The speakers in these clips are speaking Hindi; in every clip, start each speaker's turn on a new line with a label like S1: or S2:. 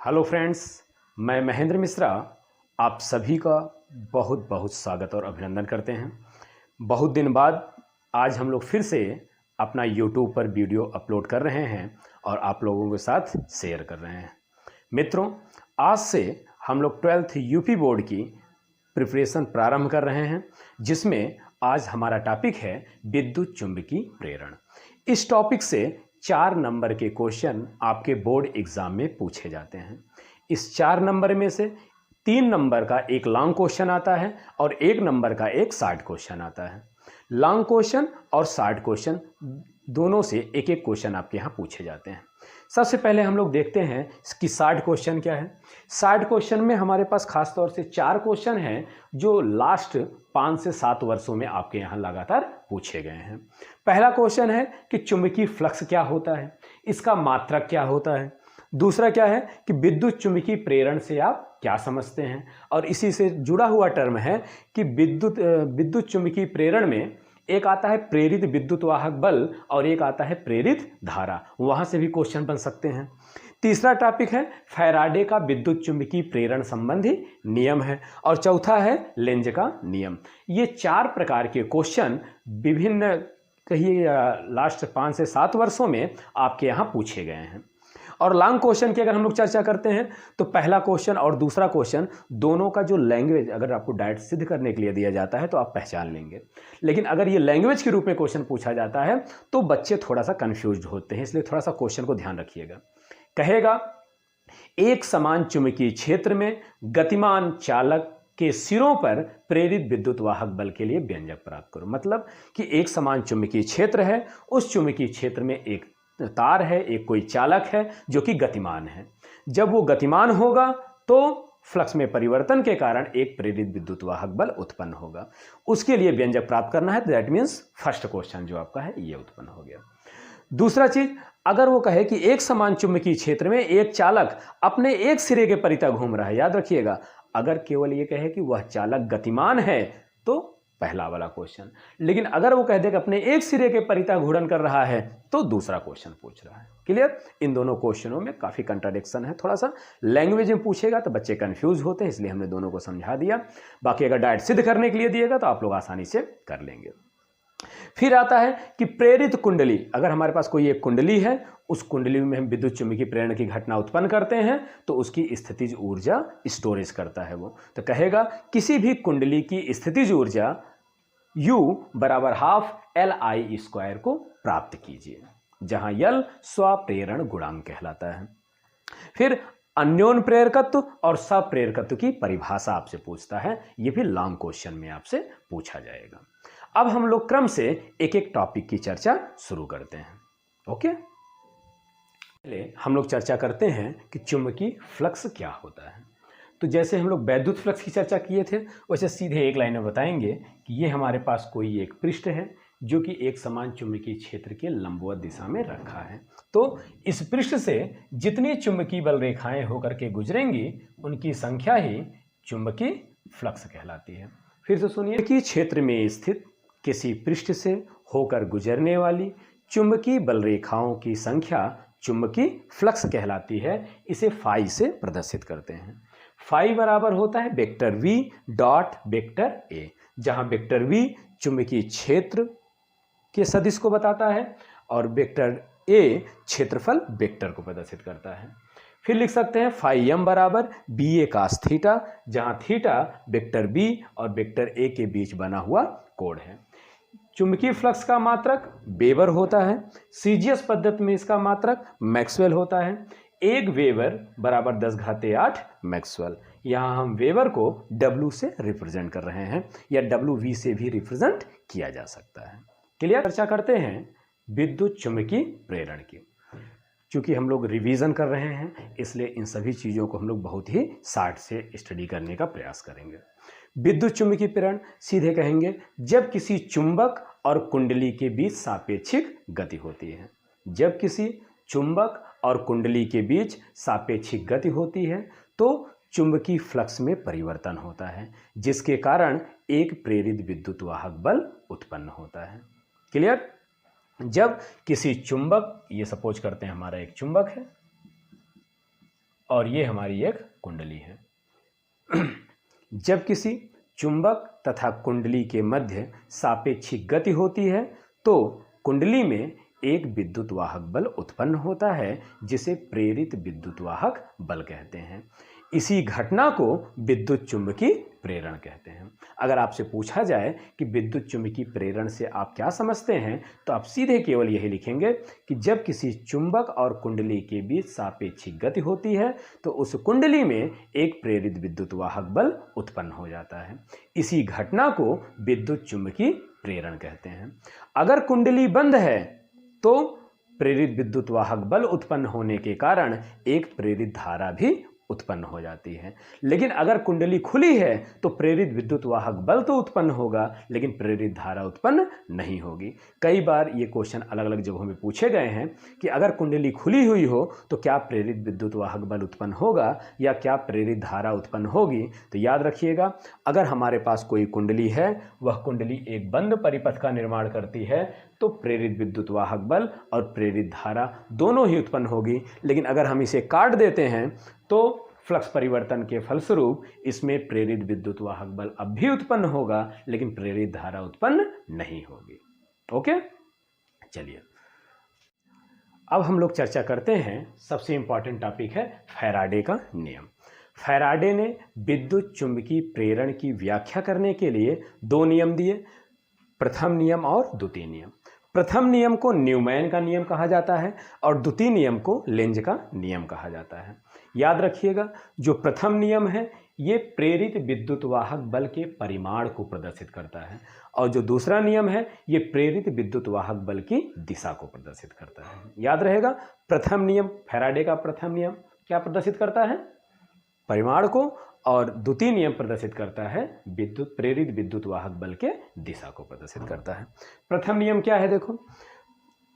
S1: हेलो फ्रेंड्स, मैं महेंद्र मिश्रा आप सभी का बहुत बहुत स्वागत और अभिनंदन करते हैं। बहुत दिन बाद आज हम लोग फिर से अपना यूट्यूब पर वीडियो अपलोड कर रहे हैं और आप लोगों के साथ शेयर कर रहे हैं। मित्रों, आज से हम लोग 12th यूपी बोर्ड की प्रिपरेशन प्रारंभ कर रहे हैं, जिसमें आज हमारा टॉपिक है विद्युत चुंबकीय प्रेरण। इस टॉपिक से 4 नंबर के क्वेश्चन आपके बोर्ड एग्जाम में पूछे जाते हैं। इस 4 नंबर में से 3 नंबर का एक लॉन्ग क्वेश्चन आता है और 1 नंबर का एक शॉर्ट क्वेश्चन आता है। लॉन्ग क्वेश्चन और शॉर्ट क्वेश्चन दोनों से एक एक क्वेश्चन आपके यहाँ पूछे जाते हैं। सबसे पहले हम लोग देखते हैं कि शॉर्ट क्वेश्चन क्या है। शॉर्ट क्वेश्चन में हमारे पास खास तौर से 4 क्वेश्चन हैं जो लास्ट 5 से 7 वर्षों में आपके यहाँ लगातार पूछे गए हैं। पहला क्वेश्चन है कि चुंबकीय फ्लक्स क्या होता है, इसका मात्रक क्या होता है। दूसरा क्या है कि विद्युत चुंबकीय प्रेरण से आप क्या समझते हैं, और इसी से जुड़ा हुआ टर्म है कि विद्युत चुंबकीय प्रेरण में एक आता है प्रेरित विद्युत वाहक बल और एक आता है प्रेरित धारा, वहां से भी क्वेश्चन बन सकते हैं। तीसरा टॉपिक है फैराडे का विद्युत चुंबकीय प्रेरण संबंधी नियम है, और चौथा है लेंज का नियम। ये 4 प्रकार के क्वेश्चन विभिन्न कहिए लास्ट 5 से 7 वर्षों में आपके यहाँ पूछे गए हैं। और लॉन्ग क्वेश्चन की अगर हम लोग चर्चा करते हैं तो पहला क्वेश्चन और दूसरा क्वेश्चन दोनों का जो लैंग्वेज अगर आपको डायरेक्ट सिद्ध करने के लिए दिया जाता है तो आप पहचान लेंगे, लेकिन अगर ये लैंग्वेज के रूप में क्वेश्चन पूछा जाता है तो बच्चे थोड़ा सा कंफ्यूज होते हैं, इसलिए थोड़ा सा क्वेश्चन को ध्यान रखिएगा। कहेगा एक समान चुंबकीय क्षेत्र में गतिमान चालक के सिरों पर प्रेरित विद्युत वाहक बल के लिए व्यंजक प्राप्त करो। मतलब कि एक समान चुंबकीय क्षेत्र है, उस चुंबकीय क्षेत्र में एक तार है, एक कोई चालक है जो कि गतिमान है। जब वो गतिमान होगा तो फ्लक्स में परिवर्तन के कारण एक प्रेरित विद्युत वाहक बल उत्पन्न होगा। उसके लिए व्यंजक प्राप्त करना है, तो दैट मीन्स फर्स्ट क्वेश्चन जो आपका है ये उत्पन्न हो गया। दूसरा चीज, अगर वो कहे कि एक समान चुंबकीय क्षेत्र में एक चालक अपने एक सिरे के परितः घूम रहा है, याद रखिएगा, अगर केवल ये कहे कि वह चालक गतिमान है तो पहला वाला क्वेश्चन, लेकिन अगर वो कह दे कि अपने एक सिरे के परितः घूर्णन कर रहा है तो दूसरा क्वेश्चन पूछ रहा है। क्लियर? इन दोनों क्वेश्चनों में काफी कंट्राडिक्शन है, थोड़ा सा लैंग्वेज में पूछेगा तो बच्चे कंफ्यूज होते हैं, इसलिए हमने दोनों को समझा दिया। बाकी अगर डायरेक्ट सिद्ध करने के लिए दिएगा तो आप लोग आसानी से कर लेंगे। फिर आता है कि प्रेरित कुंडली, अगर हमारे पास कोई एक कुंडली है, उस कुंडली में हम विद्युत चुंबकीय प्रेरण की घटना उत्पन्न करते हैं तो उसकी स्थितिज ऊर्जा स्टोरेज करता है वो। तो कहेगा किसी भी कुंडली की स्थितिज ऊर्जा U बराबर ½ Li² को प्राप्त कीजिए, जहां L स्वप्रेरण गुणांक कहलाता है। फिर अन्योन प्रेरकत्व और सप्रेरकत्व की परिभाषा आपसे पूछता है, यह भी लॉन्ग क्वेश्चन में आपसे पूछा जाएगा। अब हम लोग क्रम से एक एक टॉपिक की चर्चा शुरू करते हैं। ओके, पहले हम लोग चर्चा करते हैं कि चुंबकीय फ्लक्स क्या होता है। तो जैसे हम लोग वैद्युत फ्लक्स की चर्चा किए थे, वैसे सीधे एक लाइन में बताएंगे कि ये हमारे पास कोई एक पृष्ठ है जो कि एक समान चुंबकीय क्षेत्र के लंबवत दिशा में रखा है। तो इस पृष्ठ से जितनी चुंबकीय बल रेखाएं होकर के गुजरेंगी उनकी संख्या ही चुंबकीय फ्लक्स कहलाती है। फिर से सुनिए कि क्षेत्र में स्थित किसी पृष्ठ से होकर गुजरने वाली चुंबकीय बल रेखाओं की संख्या चुंबकीय फ्लक्स कहलाती है। इसे फाई से प्रदर्शित करते हैं। फाई बराबर होता है vector V dot vector A, जहां वेक्टर V चुंबकीय क्षेत्र के सदिश को बताता है और वेक्टर A क्षेत्रफल वेक्टर को प्रदर्शित करता है। फिर लिख सकते हैं फाई m बराबर BA cos थीटा, जहां थीटा वेक्टर B और वेक्टर A के बीच बना हुआ कोण है। चुंबकीय फ्लक्स का मात्रक वेबर होता है। सीजीएस पद्धति में इसका मात्रक मैक्सवेल होता है। 1 वेबर बराबर 10⁸ मैक्सवेल। यहाँ हम वेबर को W से रिप्रेजेंट कर रहे हैं या WV से भी रिप्रेजेंट किया जा सकता है। क्लियर? चर्चा करते हैं विद्युत चुंबकीय प्रेरण की। चूंकि हम लोग रिवीजन कर रहे हैं इसलिए इन सभी चीज़ों को हम लोग बहुत ही शार्ट से स्टडी करने का प्रयास करेंगे। विद्युत चुंबकीय प्रेरण सीधे कहेंगे जब किसी चुंबक और कुंडली के बीच सापेक्षिक गति होती है। जब किसी चुंबक और कुंडली के बीच सापेक्षिक गति होती है तो चुंबकीय फ्लक्स में परिवर्तन होता है, जिसके कारण एक प्रेरित विद्युत वाहक बल उत्पन्न होता है। क्लियर? जब किसी चुंबक, ये सपोज करते हैं हमारा एक चुंबक है, और ये हमारी एक कुंडली है। जब किसी चुंबक तथा कुंडली के मध्य सापेक्षिक गति होती है तो कुंडली में एक विद्युत वाहक बल उत्पन्न होता है जिसे प्रेरित विद्युत वाहक बल कहते हैं। इसी घटना को विद्युत चुंबकीय प्रेरण कहते हैं। अगर आपसे पूछा जाए कि विद्युत चुंबकीय प्रेरण से आप क्या समझते हैं तो आप सीधे केवल यही लिखेंगे कि जब किसी चुंबक और कुंडली के बीच सापेक्षिक गति होती है तो उस कुंडली में एक प्रेरित विद्युत वाहक बल उत्पन्न हो जाता है। इसी घटना को विद्युत चुंबकीय प्रेरण कहते हैं। अगर कुंडली बंद है तो प्रेरित विद्युत वाहक बल उत्पन्न होने के कारण एक प्रेरित धारा भी उत्पन्न हो जाती है। लेकिन अगर कुंडली खुली है तो प्रेरित विद्युत वाहक बल तो उत्पन्न होगा लेकिन प्रेरित धारा उत्पन्न नहीं होगी। कई बार ये क्वेश्चन अलग अलग जगहों में पूछे गए हैं कि अगर कुंडली खुली हुई हो तो क्या प्रेरित विद्युत वाहक बल उत्पन्न होगा या क्या प्रेरित धारा उत्पन्न होगी। तो याद रखिएगा, अगर हमारे पास कोई कुंडली है, वह कुंडली एक बंद परिपथ का निर्माण करती है तो प्रेरित विद्युत वाहक बल और प्रेरित धारा दोनों ही उत्पन्न होगी। लेकिन अगर हम इसे काट देते हैं तो फ्लक्स परिवर्तन के फलस्वरूप इसमें प्रेरित विद्युत वाहक बल अब भी उत्पन्न होगा लेकिन प्रेरित धारा उत्पन्न नहीं होगी। ओके, चलिए अब हम लोग चर्चा करते हैं। सबसे इंपॉर्टेंट टॉपिक है फैराडे का नियम। फैराडे ने विद्युत चुंबकीय प्रेरण की व्याख्या करने के लिए दो नियम दिए, प्रथम नियम और द्वितीय नियम। प्रथम नियम को न्यूमैन का नियम कहा जाता है और द्वितीय नियम को लेंज का नियम कहा जाता है। याद रखिएगा, जो प्रथम नियम है ये प्रेरित विद्युत वाहक बल के परिमाण को प्रदर्शित करता है और जो दूसरा नियम है ये प्रेरित विद्युत वाहक बल की दिशा को प्रदर्शित करता है। याद रहेगा, प्रथम नियम, फैराडे का प्रथम नियम क्या प्रदर्शित करता है? परिमाण को, और द्वितीय नियम प्रदर्शित करता है प्रेरित विद्युत वाहक बल के दिशा को प्रदर्शित करता है। प्रथम नियम क्या है? देखो,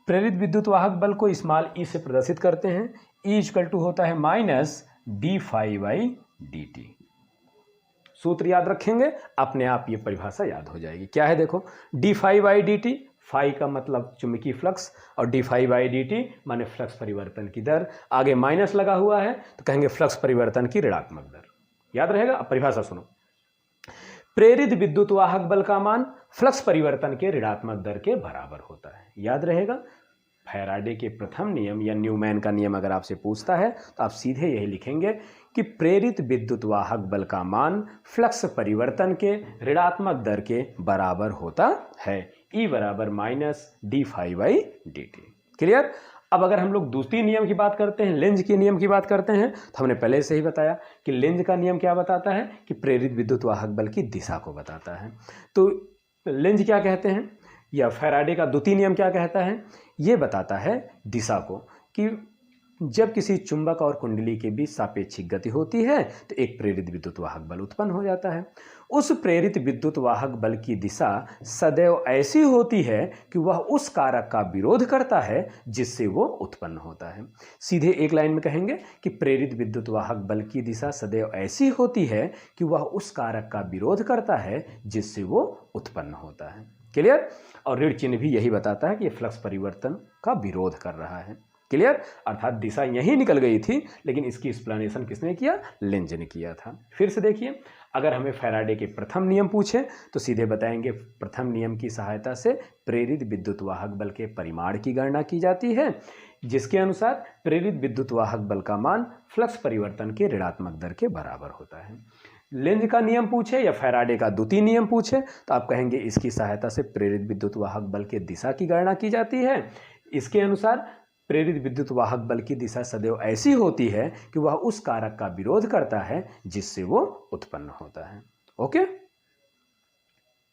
S1: प्रेरित विद्युत वाहक बल को स्मॉल ई से प्रदर्शित करते हैं। ई इक्वल टू होता है minus d phi by d t. सूत्र याद रखेंगे, अपने आप ये परिभाषा याद हो जाएगी। क्या है? देखो, d phi by d t, phi का मतलब चुंबकीय फ्लक्स और d phi by d t माने फ्लक्स परिवर्तन की दर। आगे माइनस लगा हुआ है तो कहेंगे फ्लक्स परिवर्तन की ऋणात्मक दर। याद रहेगा। अब परिभाषा सुनो, प्रेरित विद्युत वाहक बल का मान फ्लक्स परिवर्तन के ऋणात्मक दर के बराबर होता है। याद रहेगा, फैराडे के प्रथम नियम या न्यूमैन का नियम अगर आपसे पूछता है तो आप सीधे यही लिखेंगे कि प्रेरित विद्युत वाहक बल का मान फ्लक्स परिवर्तन के ऋणात्मक दर के बराबर होता है। ई बराबर minus d phi by d t. Clear? अब अगर हम लोग द्वितीय नियम की बात करते हैं, लेंज के नियम की बात करते हैं, तो हमने पहले से ही बताया कि लेंज का नियम क्या बताता है कि प्रेरित विद्युत वाहक बल की दिशा को बताता है। तो लेंज क्या कहते हैं या फैराडे का द्वितीय नियम क्या कहता है? ये बताता है दिशा को, कि जब किसी चुंबक और कुंडली के बीच सापेक्षिक गति होती है तो एक प्रेरित विद्युत वाहक बल उत्पन्न हो जाता है। उस प्रेरित विद्युत वाहक बल की दिशा सदैव ऐसी होती है कि वह उस कारक का विरोध करता है जिससे वो उत्पन्न होता है। सीधे एक लाइन में कहेंगे कि प्रेरित विद्युत वाहक बल की दिशा सदैव ऐसी होती है कि वह उस कारक का विरोध करता है जिससे वो उत्पन्न होता है। क्लियर? और ऋण चिन्ह भी यही बताता है कि ये फ्लक्स परिवर्तन का विरोध कर रहा है। क्लियर? अर्थात दिशा यही निकल गई थी लेकिन इसकी एक्सप्लेनेशन किसने किया? लेंज ने किया था। फिर से देखिए, अगर हमें फैराडे के प्रथम नियम पूछे तो सीधे बताएंगे प्रथम नियम की सहायता से प्रेरित विद्युत वाहक बल के परिमाण की गणना की जाती है, जिसके अनुसार प्रेरित विद्युत वाहक बल का मान फ्लक्स परिवर्तन के ऋणात्मक दर के बराबर होता है। लेंज का नियम पूछे या फैराडे का द्वितीय नियम पूछे तो आप कहेंगे इसकी सहायता से प्रेरित विद्युत वाहक बल के दिशा की गणना की जाती है। इसके अनुसार प्रेरित विद्युत वाहक बल की दिशा सदैव ऐसी होती है कि वह उस कारक का विरोध करता है जिससे वो उत्पन्न होता है। ओके।